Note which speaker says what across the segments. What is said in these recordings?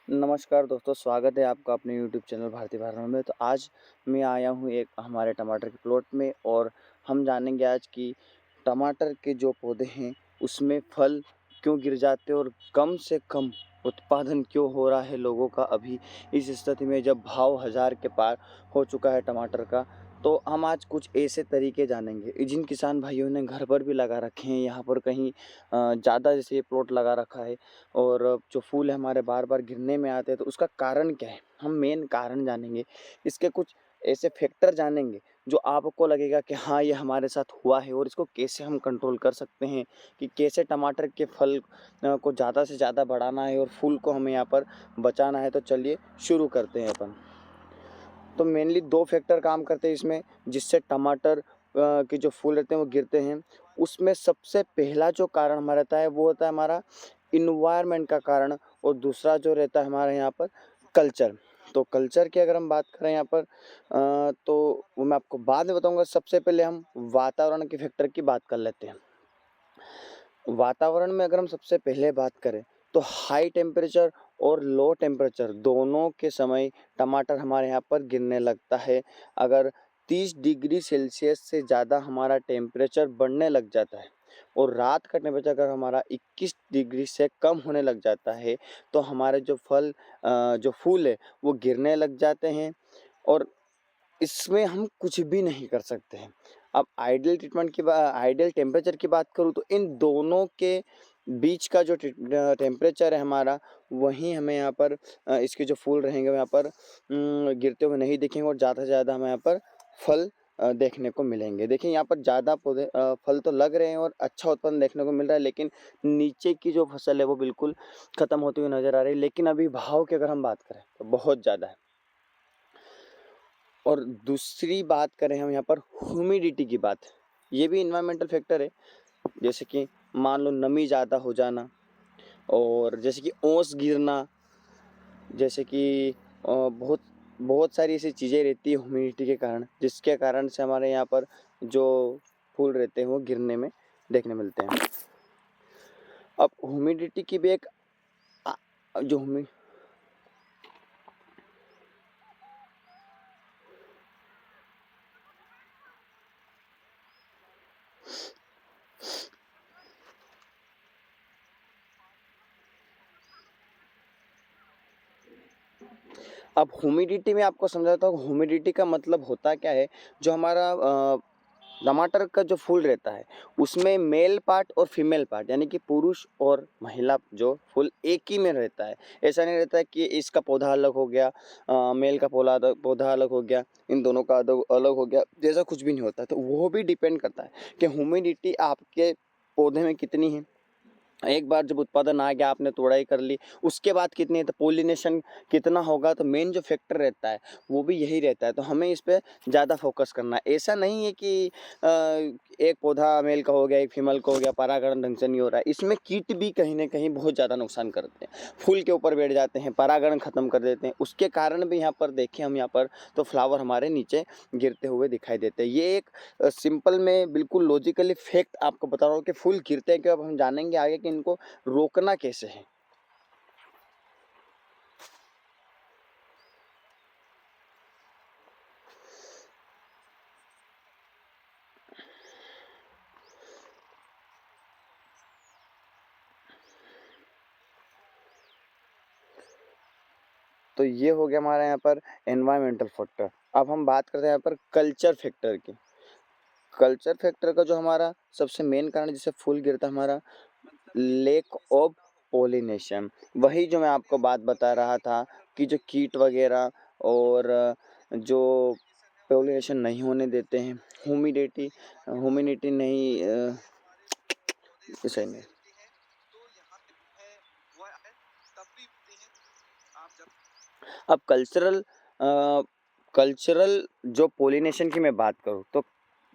Speaker 1: नमस्कार दोस्तों, स्वागत है आपका अपने यूट्यूब चैनल भारतीय फार्मर में। तो आज मैं आया हूँ एक हमारे टमाटर के प्लॉट में और हम जानेंगे आज कि टमाटर के जो पौधे हैं उसमें फल क्यों गिर जाते हैं और कम से कम उत्पादन क्यों हो रहा है लोगों का अभी इस स्थिति में जब भाव 1000 के पार हो चुका है टमाटर का। तो हम आज कुछ ऐसे तरीके जानेंगे जिन किसान भाइयों ने घर पर भी लगा रखे हैं, यहाँ पर कहीं ज़्यादा जैसे ये प्लॉट लगा रखा है और जो फूल है हमारे बार-बार गिरने में आते हैं, तो उसका कारण क्या है? हम मेन कारण जानेंगे। इसके कुछ ऐसे फैक्टर जानेंगे जो आपको लगेगा कि हाँ, ये हमारे साथ हुआ है और इसको कैसे हम कंट्रोल कर सकते हैं कि कैसे टमाटर के फल को ज़्यादा से ज़्यादा बढ़ाना है और फूल को हमें यहाँ पर बचाना है। तो चलिए शुरू करते हैं अपन। तो मेनली 2 फैक्टर काम करते हैं इसमें जिससे टमाटर के जो फूल रहते हैं वो गिरते हैं। उसमें सबसे पहला जो कारण हमारा रहता है वो होता है हमारा एनवायरनमेंट का कारण और दूसरा जो रहता है हमारे यहाँ पर कल्चर। तो कल्चर की अगर हम बात करें यहाँ पर तो वो मैं आपको बाद में बताऊँगा। सबसे पहले हम वातावरण के फैक्टर की बात कर लेते हैं। वातावरण में अगर हम सबसे पहले बात करें तो हाई टेम्परेचर और लो टेम्परेचर दोनों के समय टमाटर हमारे यहाँ पर गिरने लगता है। अगर 30 डिग्री सेल्सियस से ज़्यादा हमारा टेम्परेचर बढ़ने लग जाता है और रात का टेम्परेचर अगर हमारा 21 डिग्री से कम होने लग जाता है तो हमारे जो जो फूल है वो गिरने लग जाते हैं और इसमें हम कुछ भी नहीं कर सकते हैं। अब आइडियल टेम्परेचर की बात करूँ तो इन दोनों के बीच का जो टेम्परेचर है हमारा, वहीं हमें यहाँ पर इसके जो फूल रहेंगे वो यहाँ पर गिरते हुए नहीं दिखेंगे और ज़्यादा से ज़्यादा हमें यहाँ पर फल देखने को मिलेंगे। देखिए यहाँ पर ज़्यादा फल तो लग रहे हैं और अच्छा उत्पन्न देखने को मिल रहा है, लेकिन नीचे की जो फसल है वो बिल्कुल ख़त्म होती हुई नज़र आ रही है। लेकिन अभी भाव की अगर हम बात करें तो बहुत ज़्यादा है। और दूसरी बात करें हम यहाँ पर ह्यूमिडिटी की बात, ये भी एनवायरमेंटल फैक्टर है। जैसे कि मान लो नमी ज़्यादा हो जाना और जैसे कि ओस गिरना, जैसे कि बहुत बहुत सारी ऐसी चीज़ें रहती है ह्यूमिडिटी के कारण, जिसके कारण से हमारे यहाँ पर जो फूल रहते हैं वो गिरने में देखने मिलते हैं। अब ह्यूमिडिटी की भी एक अ, जो ह्यूमि अब ह्यूमिडिटी में आपको समझाता हूँ। ह्यूमिडिटी का मतलब होता क्या है, जो हमारा टमाटर का जो फूल रहता है उसमें मेल पार्ट और फीमेल पार्ट यानी कि पुरुष और महिला जो फूल एक ही में रहता है। ऐसा नहीं रहता है कि इसका पौधा अलग हो गया, मेल का पौधा अलग हो गया, इन दोनों का अलग हो गया, जैसा कुछ भी नहीं होता। तो वो भी डिपेंड करता है कि ह्यूमिडिटी आपके पौधे में कितनी है। एक बार जब उत्पादन आ गया, आपने तोड़ाई कर ली, उसके बाद कितनी है तो पॉलिनेशन कितना होगा। तो मेन जो फैक्टर रहता है वो भी यही रहता है। तो हमें इस पे ज़्यादा फोकस करना है। ऐसा नहीं है कि एक पौधा मेल का हो गया, एक फीमेल का हो गया, परागण ढंग से नहीं हो रहा है। इसमें कीट भी कहीं न कहीं बहुत ज़्यादा नुकसान करते हैं। फूल के ऊपर बैठ जाते हैं, परागण खत्म कर देते हैं। उसके कारण भी यहाँ पर देखें हम यहाँ पर तो फ्लावर हमारे नीचे गिरते हुए दिखाई देते हैं। ये एक सिंपल में बिल्कुल लॉजिकली फैक्ट आपको बता रहा हूँ कि फूल गिरते हैं क्यों। अब हम जानेंगे आगे कि इनको रोकना कैसे है। तो ये हो गया हमारा यहाँ पर एनवायरमेंटल फैक्टर। अब हम बात करते हैं यहाँ पर कल्चर फैक्टर की। कल्चर फैक्टर का जो हमारा सबसे मेन कारण जिससे फूल गिरता है हमारा, लैक ऑफ पॉलिनेशन। वही जो मैं आपको बात बता रहा था कि जो कीट वगैरह और जो पॉलिनेशन नहीं होने देते हैं, ह्यूमिडिटी ह्यूमिडिटी नहीं सही में। अब कल्चरल जो पॉलिनेशन की मैं बात करूँ तो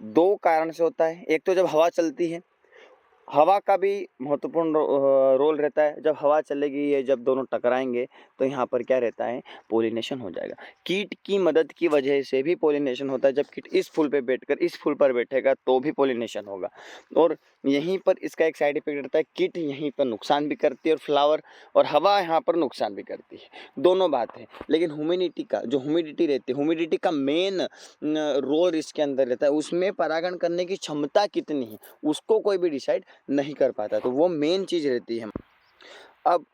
Speaker 1: 2 कारण से होता है। एक तो जब हवा चलती है हवा का भी महत्वपूर्ण रोल रहता है। जब हवा चलेगी, ये जब दोनों टकराएँगे तो यहाँ पर क्या रहता है, पॉलिनेशन हो जाएगा। कीट की मदद की वजह से भी पॉलिनेशन होता है। जब कीट इस फूल पे बैठकर इस फूल पर बैठेगा तो भी पॉलिनेशन होगा। और यहीं पर इसका एक साइड इफ़ेक्ट रहता है, कीट यहीं पर नुकसान भी करती है और फ्लावर और हवा यहाँ पर नुकसान भी करती है। दोनों बात है। लेकिन ह्यूमिडिटी का जो ह्यूमिडिटी रहती है, ह्यूमिडिटी का मेन रोल इसके अंदर रहता है। उसमें परागण करने की क्षमता कितनी है, उसको कोई भी डिसाइड नहीं कर पाता, तो वो मेन चीज़ रहती है। अब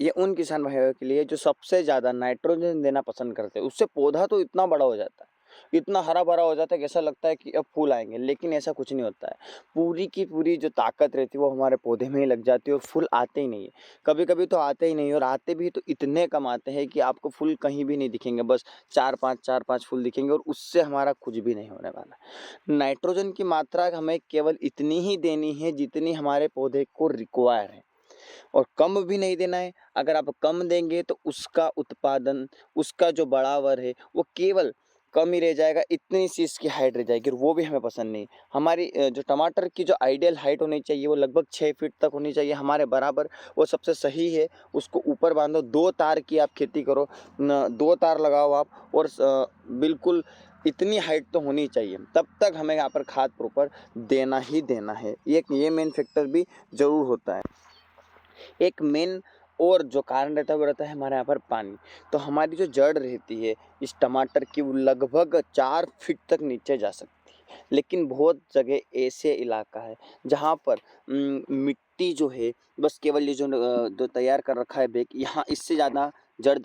Speaker 1: ये उन किसान भाइयों के लिए जो सबसे ज़्यादा नाइट्रोजन देना पसंद करते हैं, उससे पौधा तो इतना बड़ा हो जाता है, इतना हरा-भरा हो जाता है कि ऐसा लगता है कि अब फूल आएँगे, लेकिन ऐसा कुछ नहीं होता है। पूरी की पूरी जो ताकत रहती है वो हमारे पौधे में ही लग जाती है और फूल आते ही नहीं है। कभी-कभी तो आते ही नहीं है और आते भी तो इतने कम आते हैं कि आपको फूल कहीं भी नहीं दिखेंगे, बस 4-5 फूल दिखेंगे और उससे हमारा कुछ भी नहीं होने वाला है। नाइट्रोजन की मात्रा हमें केवल इतनी ही देनी है जितनी हमारे पौधे को रिक्वायर है। और कम भी नहीं देना है। अगर आप कम देंगे तो उसका उत्पादन, उसका जो बढ़ावर है वो केवल कम ही रह जाएगा, इतनी सी इसकी हाइट रह जाएगी और वो भी हमें पसंद नहीं। हमारी जो टमाटर की जो आइडियल हाइट होनी चाहिए वो लगभग 6 फीट तक होनी चाहिए हमारे बराबर, वो सबसे सही है। उसको ऊपर बाँधो, 2 तार की आप खेती करो, 2 तार लगाओ आप और बिल्कुल इतनी हाइट तो होनी चाहिए। तब तक हमें यहाँ पर खाद प्रॉपर देना ही देना है। ये मेन फैक्टर भी ज़रूर होता है। एक मेन और जो कारण रहता है वो रहता है हमारे यहाँ पर पानी। तो हमारी जो जड़ रहती है इस टमाटर की वो लगभग 4 फीट तक नीचे जा सकती है। लेकिन बहुत जगह ऐसे इलाका है जहाँ पर मिट्टी जो है बस केवल ये जो तैयार कर रखा है बेक, यहाँ इससे ज़्यादा जड़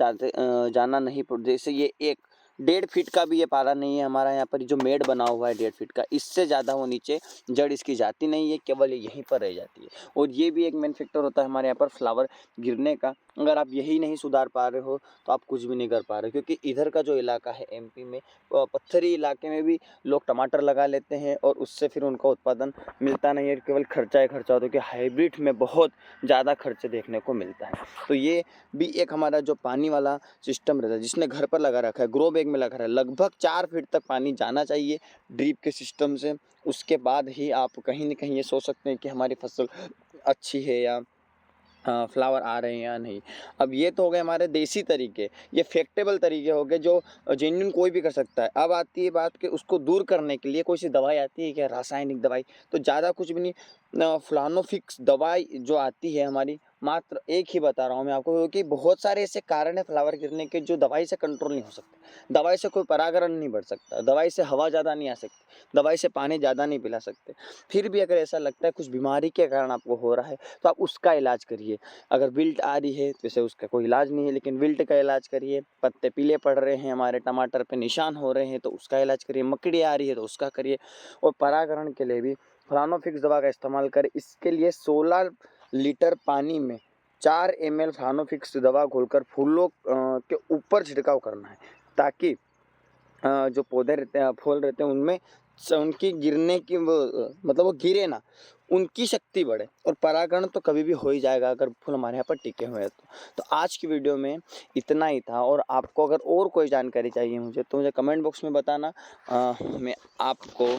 Speaker 1: जाना नहीं पड़, जैसे ये 1 डेढ़ फीट का भी ये पारा नहीं है हमारा यहाँ पर, जो मेड़ बना हुआ है 1.5 फीट का, इससे ज़्यादा वो नीचे जड़ इसकी जाती नहीं है, केवल ये यहीं पर रह जाती है। और ये भी एक मेन फैक्टर होता है हमारे यहाँ पर फ्लावर गिरने का। अगर आप यही नहीं सुधार पा रहे हो तो आप कुछ भी नहीं कर पा रहे, क्योंकि इधर का जो इलाका है एमपी में, पत्थरी इलाके में भी लोग टमाटर लगा लेते हैं और उससे फिर उनका उत्पादन मिलता नहीं है, केवल खर्चा ही खर्चा होता है, क्योंकि हाइब्रिड में बहुत ज़्यादा खर्चे देखने को मिलता है। तो ये भी एक हमारा जो पानी वाला सिस्टम रहता है, जिसने घर पर लगा रखा है, ग्रो बैग में लगा रहा है, लगभग 4 फीट तक पानी जाना चाहिए ड्रिप के सिस्टम से। उसके बाद ही आप कहीं न कहीं ये सोच सकते हैं कि हमारी फसल अच्छी है या फ्लावर आ रहे हैं या नहीं। अब ये तो हो गए हमारे देसी तरीके, ये फैक्टेबल तरीके हो गए जो जेन्युइन कोई भी कर सकता है। अब आती है बात कि उसको दूर करने के लिए कोई सी दवाई आती है क्या, रासायनिक दवाई? तो ज़्यादा कुछ भी नहीं, फ्लानोफिक्स दवाई जो आती है हमारी, मात्र एक ही बता रहा हूँ मैं आपको, क्योंकि बहुत सारे ऐसे कारण हैं फ्लावर गिरने के जो दवाई से कंट्रोल नहीं हो सकते। दवाई से कोई परागण नहीं बढ़ सकता, दवाई से हवा ज़्यादा नहीं आ सकती, दवाई से पानी ज़्यादा नहीं पिला सकते। फिर भी अगर ऐसा लगता है कुछ बीमारी के कारण आपको हो रहा है तो आप उसका इलाज करिए। अगर विल्ट आ रही है तो वैसे उसका कोई इलाज नहीं है, लेकिन विल्ट का इलाज करिए। पत्ते पीले पड़ रहे हैं, हमारे टमाटर पे निशान हो रहे हैं तो उसका इलाज करिए। मकड़ी आ रही है तो उसका करिए। और परागण के लिए भी फ्लानोफिक्स दवा का इस्तेमाल करें। इसके लिए 16 लीटर पानी में 4 ml फ्लानोफिक्स दवा घोलकर फूलों के ऊपर छिड़काव करना है, ताकि जो पौधे रहते हैं, फूल रहते हैं, उनमें उनकी गिरने की वो मतलब वो गिरे ना, उनकी शक्ति बढ़े और परागण तो कभी भी हो ही जाएगा अगर फूल हमारे यहाँ पर टिके हुए हैं तो। तो आज की वीडियो में इतना ही था, और आपको अगर और कोई जानकारी चाहिए मुझे तो मुझे कमेंट बॉक्स में बताना। मैं आपको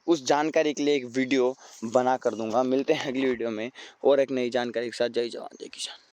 Speaker 1: उस जानकारी के लिए एक वीडियो बना कर दूँगा। मिलते हैं अगली वीडियो में और एक नई जानकारी के साथ। जय जवान जय किसान।